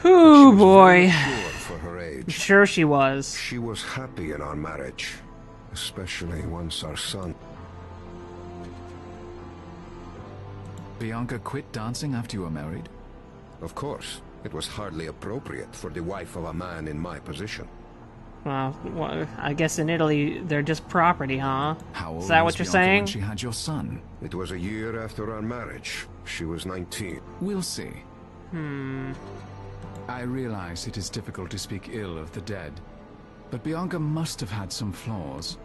Ooh, boy. Sure for her age. Sure she was. She was happy in our marriage, especially once our son... Bianca quit dancing after you were married? Of course, it was hardly appropriate for the wife of a man in my position. Well, I guess in Italy they're just property, huh? How old Is that was what you're Bianca saying? when she had your son? It was a year after our marriage. She was 19. We'll see. I realize it is difficult to speak ill of the dead, but Bianca must have had some flaws.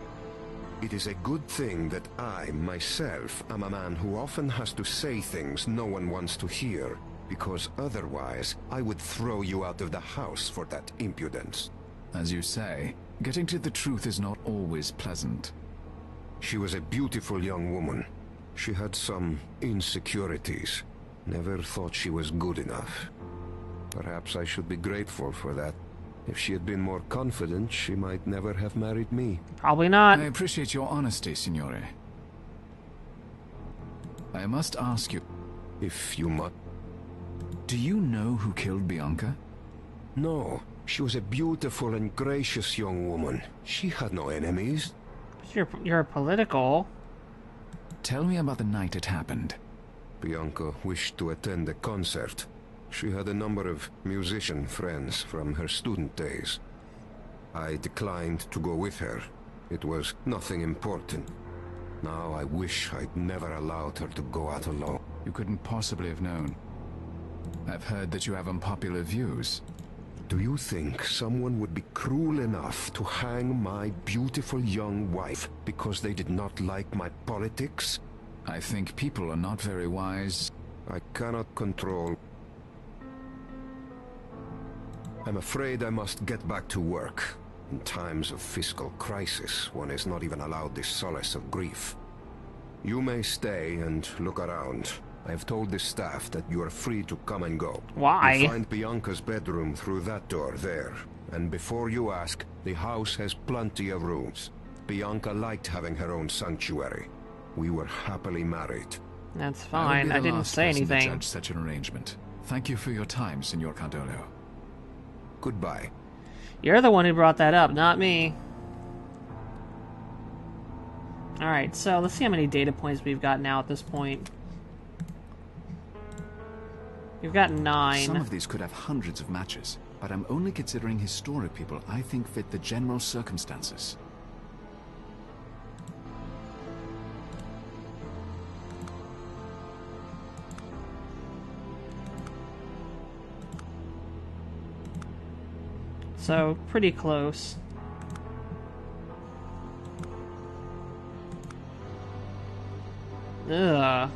It is a good thing that I, myself, am a man who often has to say things no one wants to hear, because otherwise I would throw you out of the house for that impudence. As you say, getting to the truth is not always pleasant. She was a beautiful young woman. She had some insecurities. Never thought she was good enough. Perhaps I should be grateful for that. If she had been more confident, she might never have married me. Probably not. I appreciate your honesty, Signore. I must ask you, If you must. do you know who killed Bianca? No, she was a beautiful and gracious young woman. She had no enemies. You're political. Tell me about the night it happened. Bianca wished to attend a concert. She had a number of musician friends from her student days. I declined to go with her. It was nothing important. Now I wish I'd never allowed her to go out alone. You couldn't possibly have known. I've heard that you have unpopular views. Do you think someone would be cruel enough to hang my beautiful young wife because they did not like my politics? I think people are not very wise. I cannot control. I'm afraid I must get back to work. In times of fiscal crisis, one is not even allowed the solace of grief. You may stay and look around. I've told the staff that you are free to come and go. Why? You'll find Bianca's bedroom through that door there. And before you ask, the house has plenty of rooms. Bianca liked having her own sanctuary. We were happily married. That's I fine. would be I the didn't last say person to anything. judge such an arrangement. Thank you for your time, Signor Cardolo. Goodbye. You're the one who brought that up, not me. Alright, so let's see how many data points we've got now at this point. We've got 9. Some of these could have hundreds of matches, but I'm only considering historic people I think fit the general circumstances. So, pretty close. Ugh.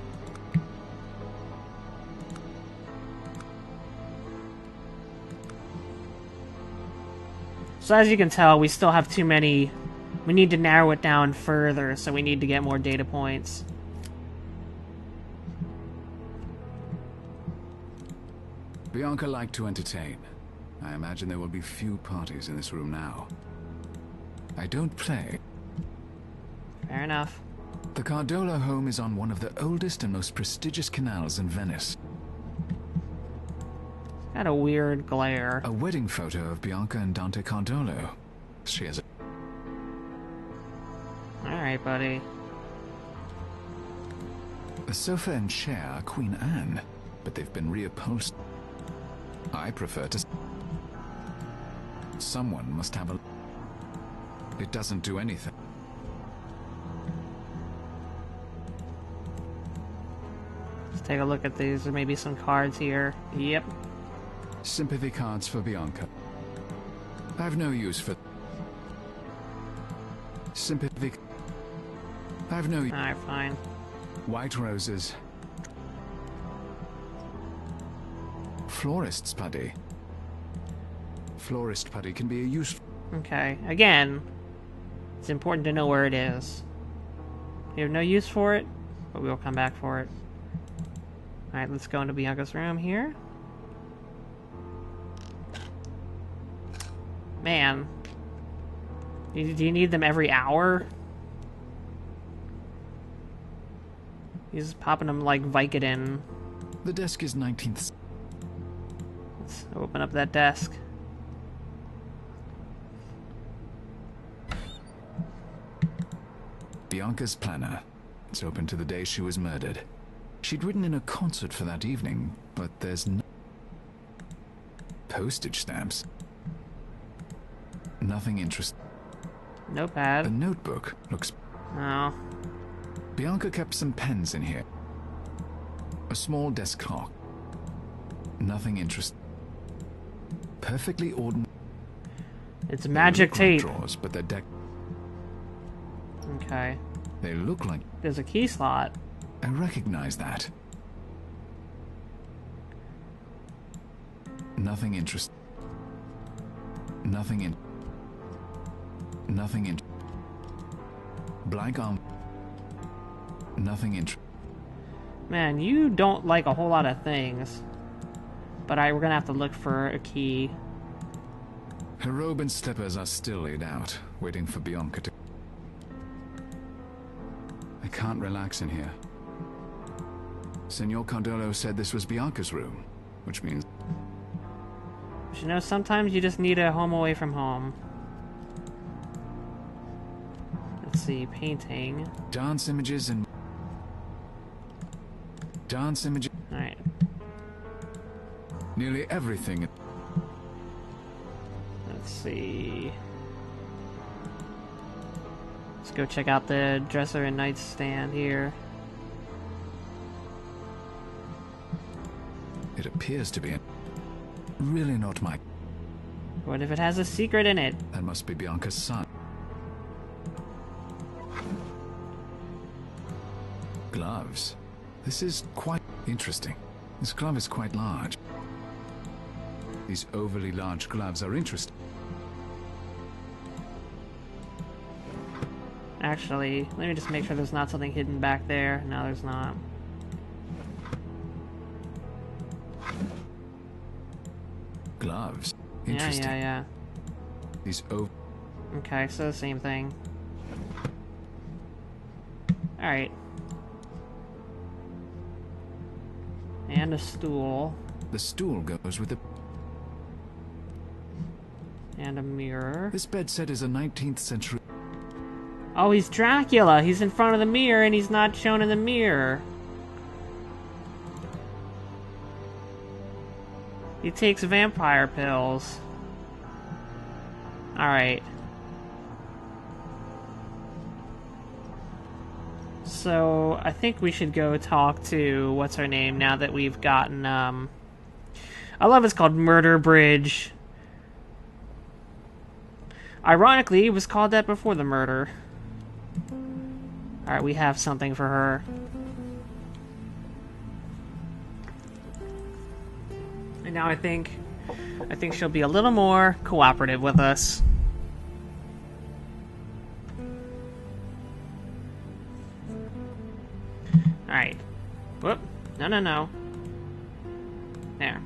So as you can tell, we still have too many. We need to narrow it down further, so we need to get more data points. Bianca liked to entertain. I imagine there will be few parties in this room now. I don't play. Fair enough. The Cardolo home is on one of the oldest and most prestigious canals in Venice. Got a weird glare. A wedding photo of Bianca and Dante Cardolo. She has a... Alright, buddy. The sofa and chair are Queen Anne, but they've been reupholstered. I prefer to... Someone must have a... It doesn't do anything. Let's take a look at these. There may be some cards here. Yep. Sympathy cards for Bianca. I've no use for... Sympathy... I've no... Alright, fine. White roses. Florist's putty. Florist putty can be a useful... Okay, again, it's important to know where it is. We have no use for it, but we'll come back for it. Alright, let's go into Bianca's room here. Man. Do you need them every hour? He's popping them like Vicodin. The desk is 19th... Let's open up that desk. Bianca's planner. It's open to the day she was murdered. She'd written in a concert for that evening, but there's no postage stamps. Nothing interesting. A Notepad. notebook looks... Oh. Bianca kept some pens in here. A small desk clock. Nothing interesting. Perfectly ordinary. It's magic tape. Drawers, but they're decked. Okay. They look like... There's a key slot. I recognize that. Nothing interesting. Nothing in... Nothing in... Blank arm. Nothing in... Man, you don't like a whole lot of things. But we're gonna have to look for a key. Her robe and slippers are still laid out, waiting for Bianca to... I can't relax in here. Senor Cardolo said this was Bianca's room, which means... But you know, sometimes you just need a home away from home. Let's see, painting. Dance images and... Dance images... Alright. Nearly everything... Let's see. Let's go check out the dresser and nightstand here. It appears to be... Really not my... What if it has a secret in it? That must be Bianca's son. Gloves. This is quite interesting. This glove is quite large. These overly large gloves are interesting. Actually, let me just make sure there's not something hidden back there. No, there's not. Gloves. Yeah, Interesting. yeah. These Okay, so the same thing. Alright. And a stool. The stool goes with the... And a mirror. This bed set is a 19th century... Oh, he's Dracula! He's in front of the mirror and he's not shown in the mirror. He takes vampire pills. Alright. So, I think we should go talk to, what's her name, now that we've gotten, I love it's called Murder Bridge. Ironically, it was called that before the murder. Alright, we have something for her. And now I think she'll be a little more cooperative with us. Alright. Whoop. No. There.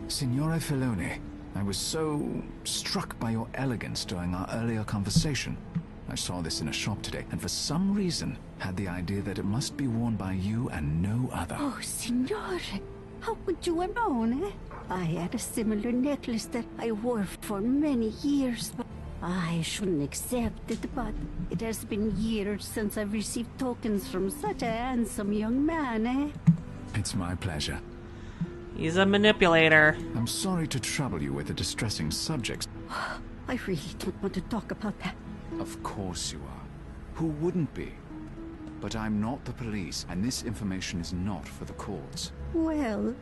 Signore Filoni, I was so struck by your elegance during our earlier conversation. I saw this in a shop today, and for some reason had the idea that it must be worn by you and no other. Oh, Signore, how would you have known, eh? I had a similar necklace that I wore for many years, but I shouldn't accept it, but it has been years since I've received tokens from such a handsome young man, eh? It's my pleasure. He's a manipulator. I'm sorry to trouble you with a distressing subject. I really don't want to talk about that. Of course you are. Who wouldn't be? But I'm not the police, and this information is not for the courts. Well...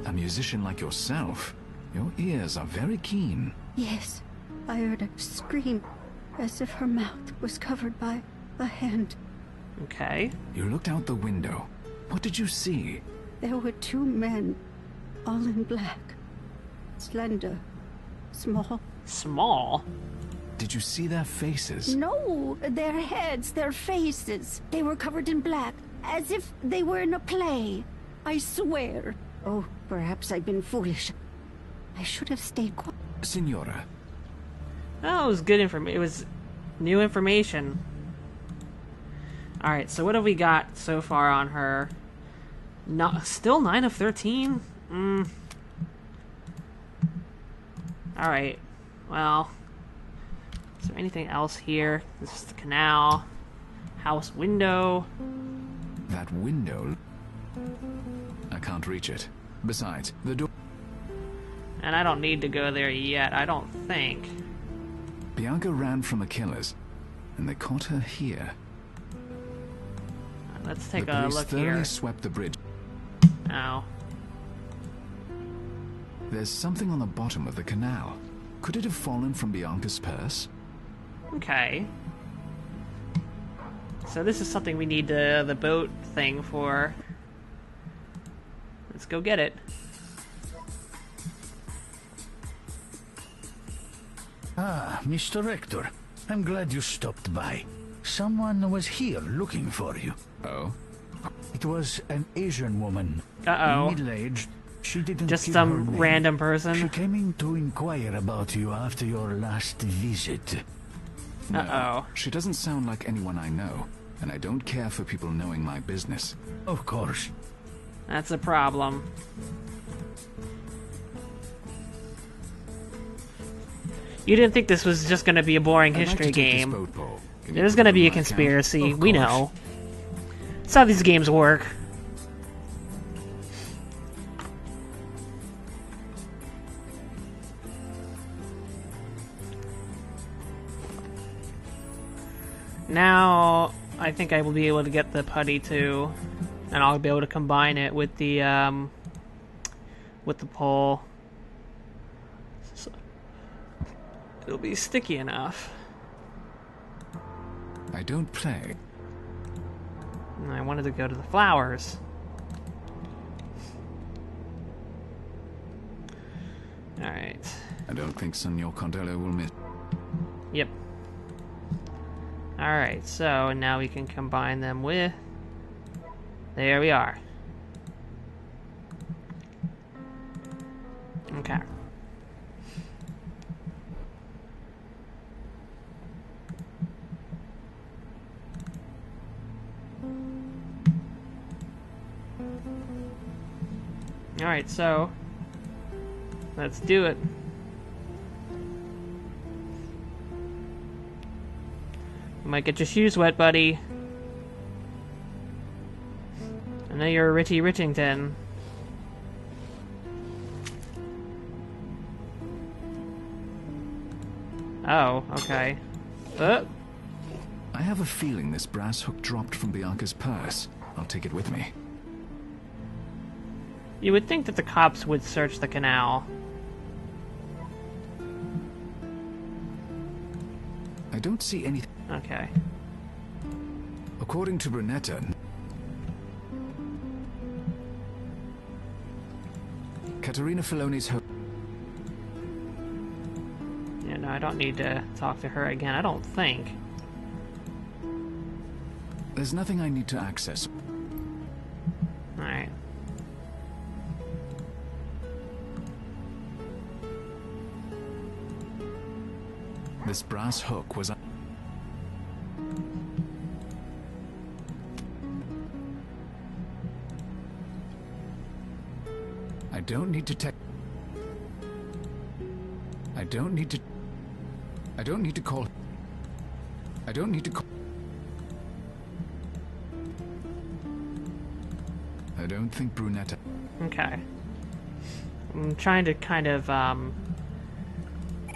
A musician like yourself, your ears are very keen. Yes, I heard a scream, as if her mouth was covered by a hand. Okay. You looked out the window. What did you see? There were two men, all in black. Slender, small. Small? Did you see their faces? No, their heads, their faces. They were covered in black, as if they were in a play. I swear. Oh, perhaps I've been foolish. I should have stayed quiet. Signora. Oh, it was good information. It was new information. Alright, so what have we got so far on her? Still 9 of 13? Alright. Well. Is there anything else here? This is the canal. House window. That window... I can't reach it. Besides, the door... And I don't need to go there yet, I don't think. Bianca ran from the killers, and they caught her here. Let's take the a police look thoroughly here. swept the bridge. Ow. There's something on the bottom of the canal. Could it have fallen from Bianca's purse? Okay. So this is something we need the boat thing for. Let's go get it. Ah, Mr. Rector. I'm glad you stopped by. Someone was here looking for you. Oh? It was an Asian woman. Uh-oh. Middle-aged. She didn't Just give some her name. random She person? came in to inquire about you after your last visit. No. Uh-oh. She doesn't sound like anyone I know, and I don't care for people knowing my business. Of course. That's a problem. You didn't think this was just gonna be a boring I'd like history to take this game. boat, Paul. Can you There's put gonna it be on a my conspiracy, Of we course. know. That's how these games work. Now, I think I will be able to get the putty too, and I'll be able to combine it with the pole. So it'll be sticky enough. I don't play. And I wanted to go to the flowers. Alright. I don't think Senor Condello will miss. Yep. Alright, so now we can combine them with... There we are. Okay. Alright, so... Let's do it. You might get your shoes wet, buddy. I know you're a Richie Richington. Oh, okay. I have a feeling this brass hook dropped from Bianca's purse. I'll take it with me. You would think that the cops would search the canal. I don't see anything. Okay. According to Brunetta, Caterina Filoni's home. Yeah, no, I don't need to talk to her again, I don't think. There's nothing I need to access. Alright. This brass hook was... I don't need to I don't need to... I don't need to call... I don't need to call... I don't think Brunetta... Okay. I'm trying to kind of,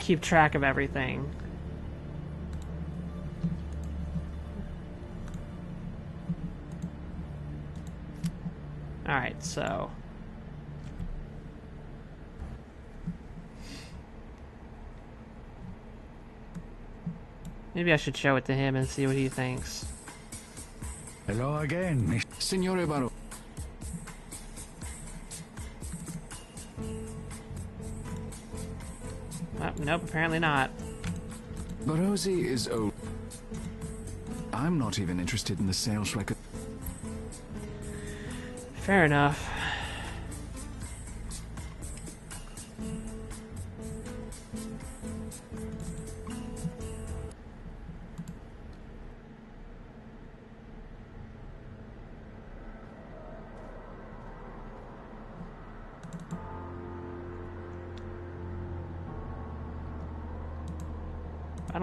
keep track of everything. Alright, so... Maybe I should show it to him and see what he thinks. Hello again, Miss. Signore Baro... Oh, nope, apparently not. Barozzi is old. I'm not even interested in the sales record. Fair enough.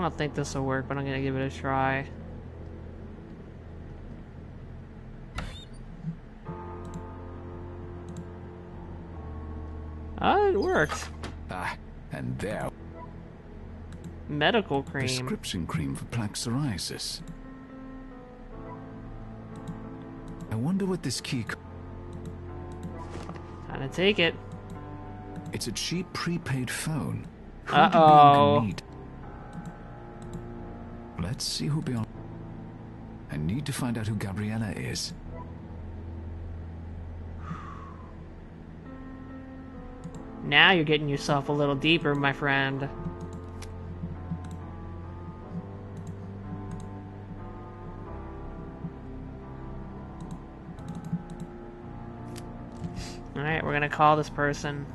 don't think this will work, but I'm gonna give it a try. Oh, it worked. Ah, and there. Medical cream. Prescription cream for plaque psoriasis. I wonder what this key... Time to take it. It's a cheap prepaid phone. Who did Uh-oh. Bianca need? Let's see who Bianca... I need to find out who Gabriella is. Now you're getting yourself a little deeper, my friend. Alright, we're gonna call this person.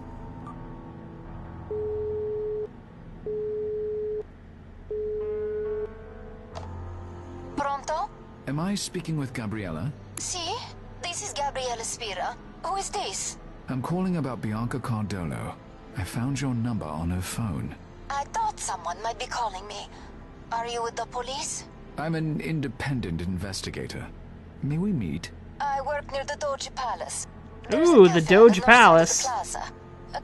Pronto? Am I speaking with Gabriella? Si? This is Gabriella Spira. Who is this? I'm calling about Bianca Cardolo. I found your number on her phone. I thought someone might be calling me. Are you with the police? I'm an independent investigator. May we meet? I work near the Doge Palace. There's a Ooh, the cafe Doge on the north side of the Palace. plaza.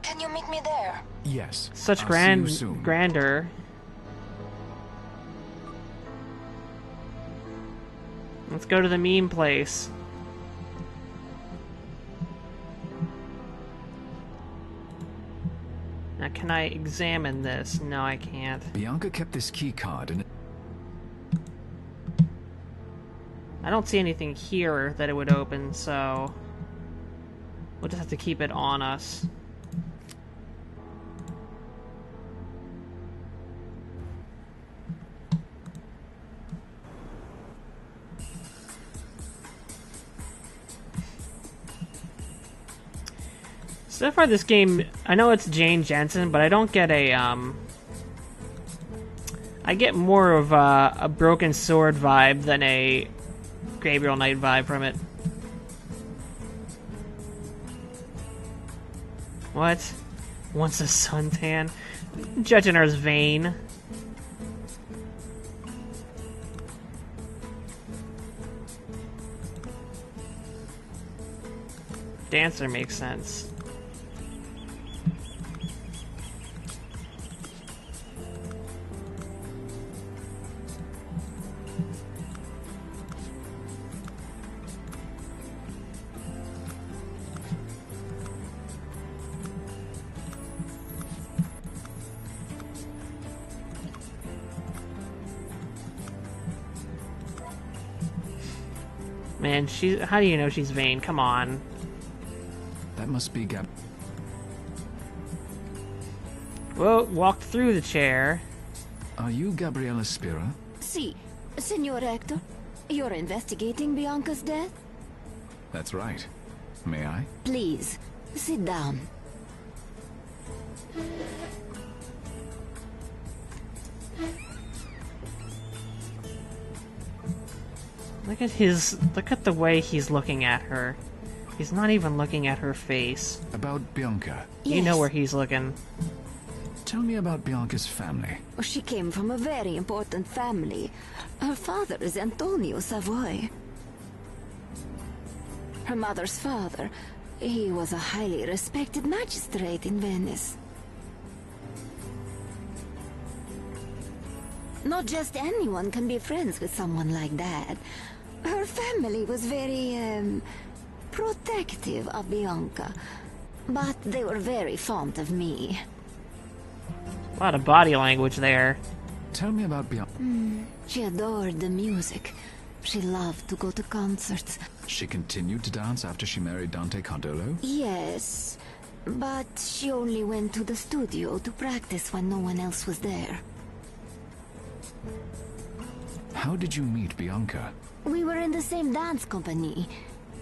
Can you meet me there? Yes. Such I'll see you soon. grandeur. Let's go to the meme place. Now, can I examine this? No, I can't. Bianca kept this key card and... I don't see anything here that it would open, so... we'll just have to keep it on us. So far this game, I know it's Jane Jensen, but I don't get a, I get more of a Broken Sword vibe than a Gabriel Knight vibe from it. What? Wants a suntan? Judging her as vain. Dancer makes sense. Man, how do you know she's vain? Come on. That must be Gab... Well, walked through the chair. Are you Gabriella Spira? Si, Signor Hector. You're investigating Bianca's death? That's right. May I? Please, sit down. Look at the way he's looking at her. He's not even looking at her face. About Bianca. You know Yes. where he's looking. Tell me about Bianca's family. She came from a very important family. Her father is Antonio Savoy. Her mother's father, he was a highly respected magistrate in Venice. Not just anyone can be friends with someone like that. Her family was very, protective of Bianca. But they were very fond of me. A lot of body language there. Tell me about Bianca. She adored the music. She loved to go to concerts. She continued to dance after she married Dante Cardolo? Yes, but she only went to the studio to practice when no one else was there. How did you meet Bianca? We were in the same dance company.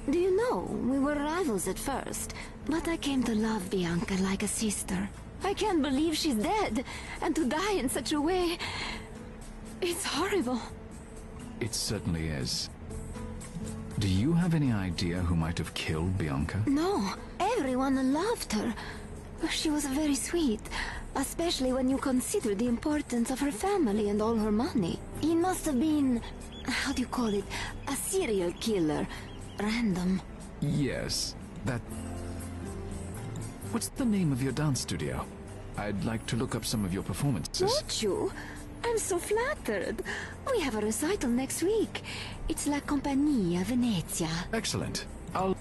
Do you know, we were rivals at first, but I came to love Bianca like a sister. I can't believe she's dead, and to die in such a way... it's horrible. It certainly is. Do you have any idea who might have killed Bianca? No, everyone loved her. She was very sweet, especially when you consider the importance of her family and all her money. He must have been, how do you call it, a serial killer. Random. Yes, that... What's the name of your dance studio? I'd like to look up some of your performances. Would you? I'm so flattered. We have a recital next week. It's La Compagnia Venezia. Excellent. I'll...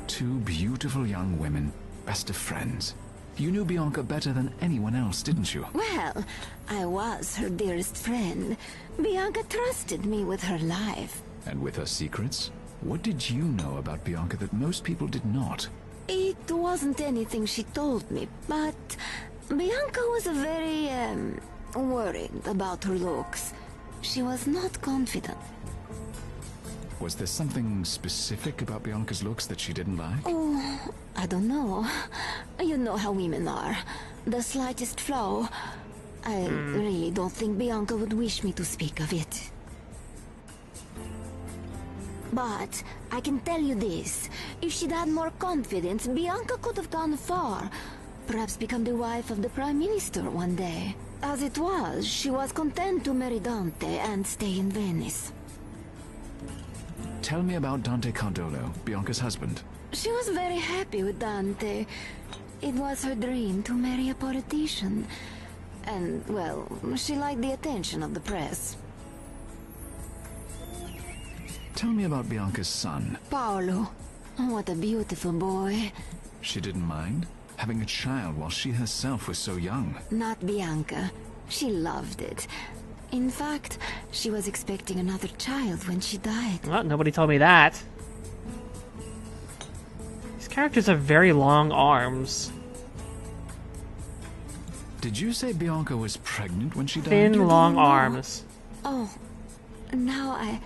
Two beautiful young women, best of friends. You knew Bianca better than anyone else, didn't you? Well, I was her dearest friend. Bianca trusted me with her life. And with her secrets? What did you know about Bianca that most people did not? It wasn't anything she told me, but Bianca was very, worried about her looks. She was not confident. Was there something specific about Bianca's looks that she didn't like? Oh, I don't know. You know how women are. The slightest flaw. I really don't think Bianca would wish me to speak of it. But I can tell you this. If she'd had more confidence, Bianca could have gone far. Perhaps become the wife of the Prime Minister one day. As it was, she was content to marry Dante and stay in Venice. Tell me about Dante Cardolo, Bianca's husband. She was very happy with Dante. It was her dream to marry a politician. And, well, she liked the attention of the press. Tell me about Bianca's son. Paolo. What a beautiful boy. She didn't mind? Having a child while she herself was so young. Not Bianca. She loved it. In fact, she was expecting another child when she died. Well, nobody told me that. These characters have very long arms. Did you say Bianca was pregnant when she died? Thin, long arms. Oh, now I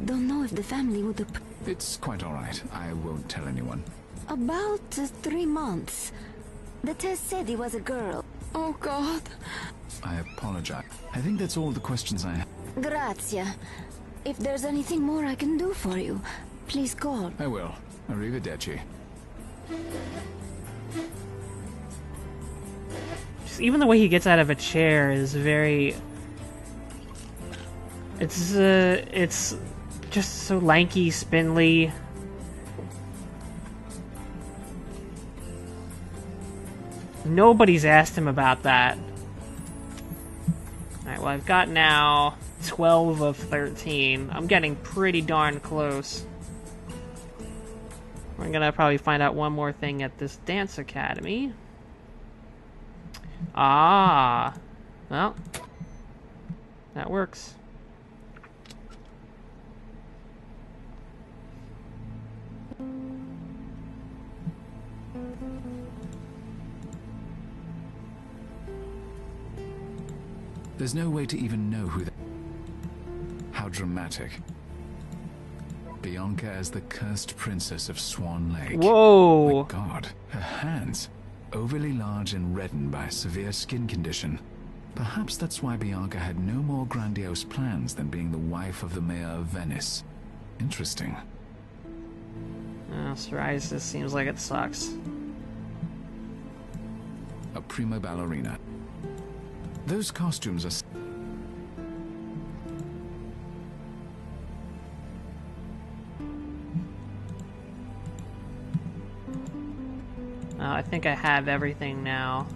don't know if the family would have... It's quite all right. I won't tell anyone. About 3 months. The test said he was a girl. Oh, God. I apologize. I think that's all the questions I have. Grazia. If there's anything more I can do for you, please call. I will. Arrivederci. Just even the way he gets out of a chair is very... It's just so lanky, spindly. Nobody's asked him about that. Alright, well I've got now 12 of 13. I'm getting pretty darn close. We're gonna probably find out one more thing at this dance academy. Ah! Well, that works. There's no way to even know who How dramatic. Bianca as the cursed princess of Swan Lake. Whoa! My God, her hands. Overly large and reddened by a severe skin condition. Perhaps that's why Bianca had no more grandiose plans than being the wife of the mayor of Venice. Interesting. Psoriasis seems like it sucks. A prima ballerina. Those costumes are... I think I have everything now.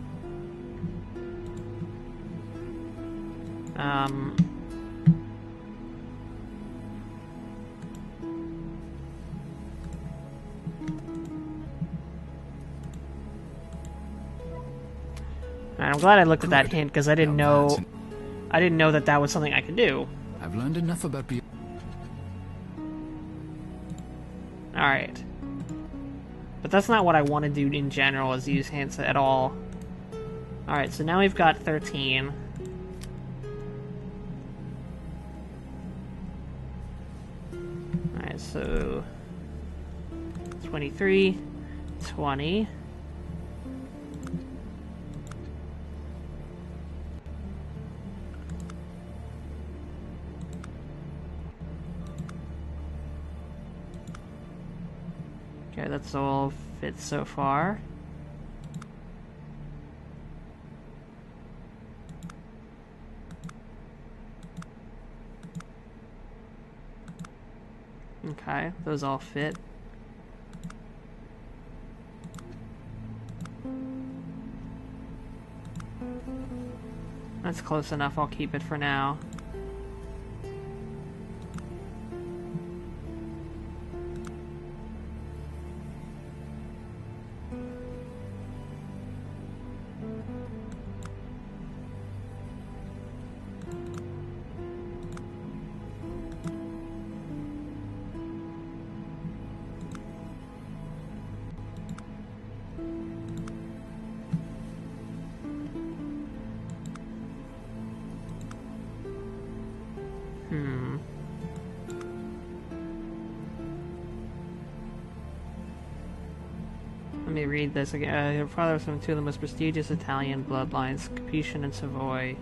I'm glad I looked at that hint because I didn't know that that was something I could do. I've learned enough about Alright. But that's not what I want to do in general, is use hints at all. Alright, so now we've got 13. Alright, so 23, 20. Okay, that's all fits so far. Okay, those all fit. That's close enough, I'll keep it for now. Let me read this again. Her father was from two of the most prestigious Italian bloodlines, Capetian and Savoy.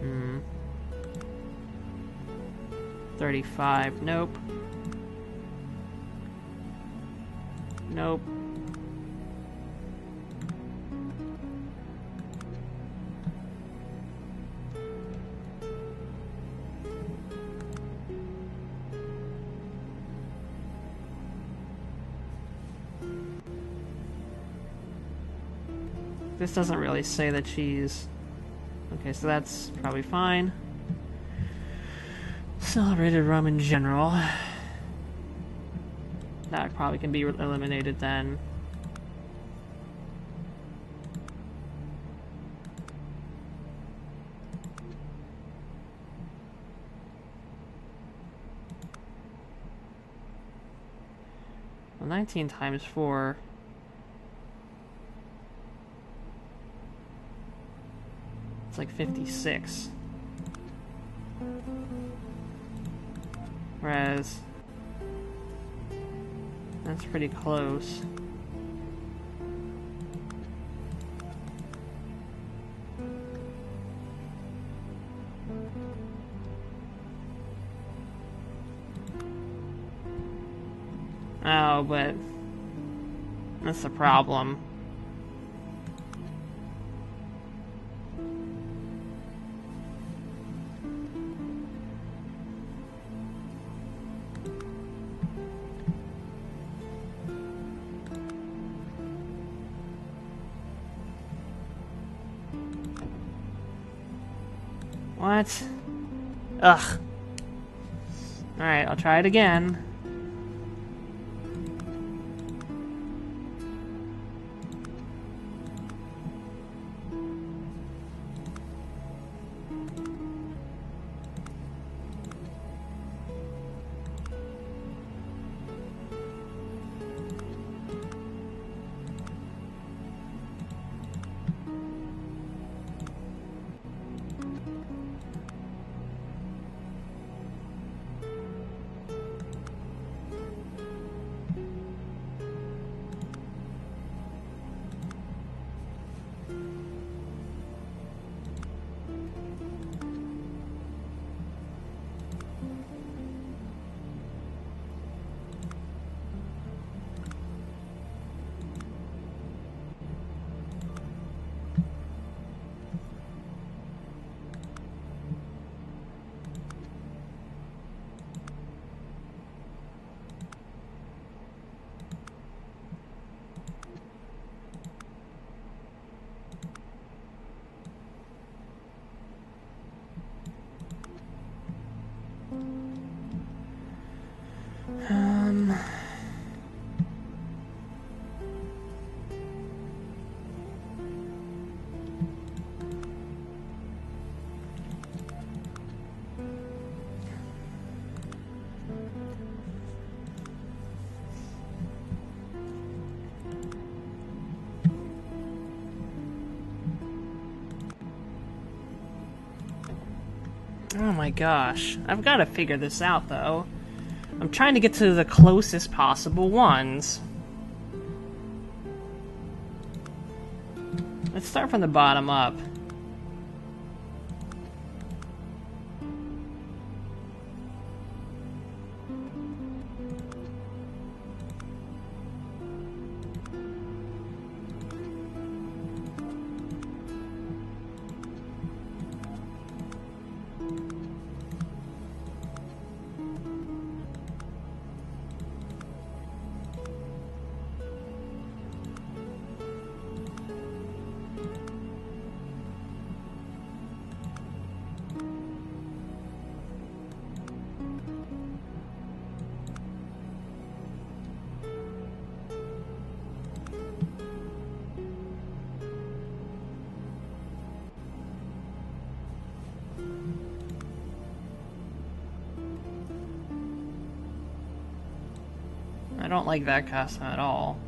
Hmm. 35. Nope. Nope. This doesn't really say that she's... Okay, so that's probably fine. Celebrated Roman general. That probably can be eliminated then. Well, 19 times 4... It's like 56. Whereas... That's pretty close. Oh, but... That's the problem. What? Ugh. Alright, I'll try it again. Oh my gosh. I've got to figure this out, though. I'm trying to get to the closest possible ones. Let's start from the bottom up. don't like that costume at all.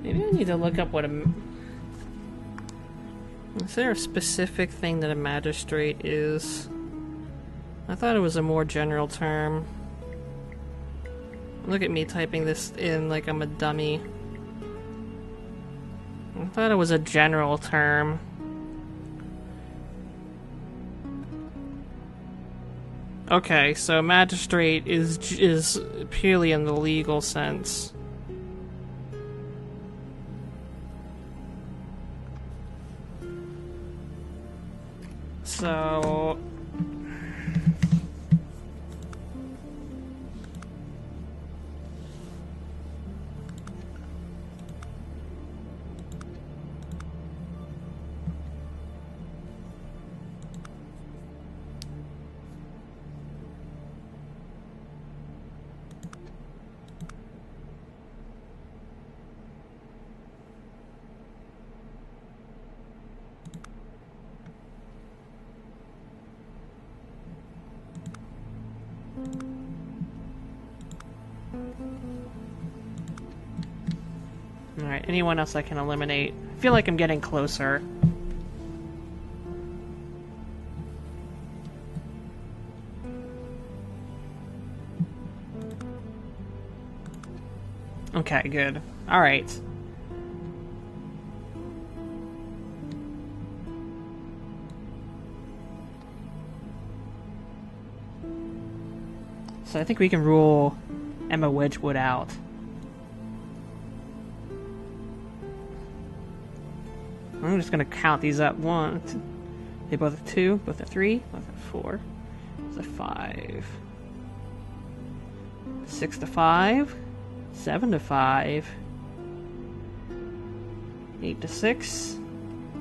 Maybe I need to look up what a... Is there a specific thing that a magistrate is? I thought it was a more general term. Look at me typing this in like I'm a dummy. I thought it was a general term. Okay, so magistrate is purely in the legal sense. So... Alright, anyone else I can eliminate? I feel like I'm getting closer. Okay, good. Alright. So I think we can rule Emma Wedgwood out. I'm just gonna count these up. 1, 2, they both have 2, both have 3, both have 4, both have 5, 6 to 5, 7 to 5, 8 to 6,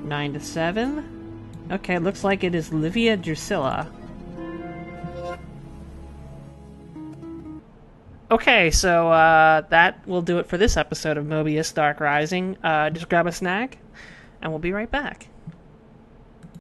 9 to 7. Okay, looks like it is Livia Drusilla. Okay, so that will do it for this episode of Moebius Dark Rising. Just grab a snack, and we'll be right back.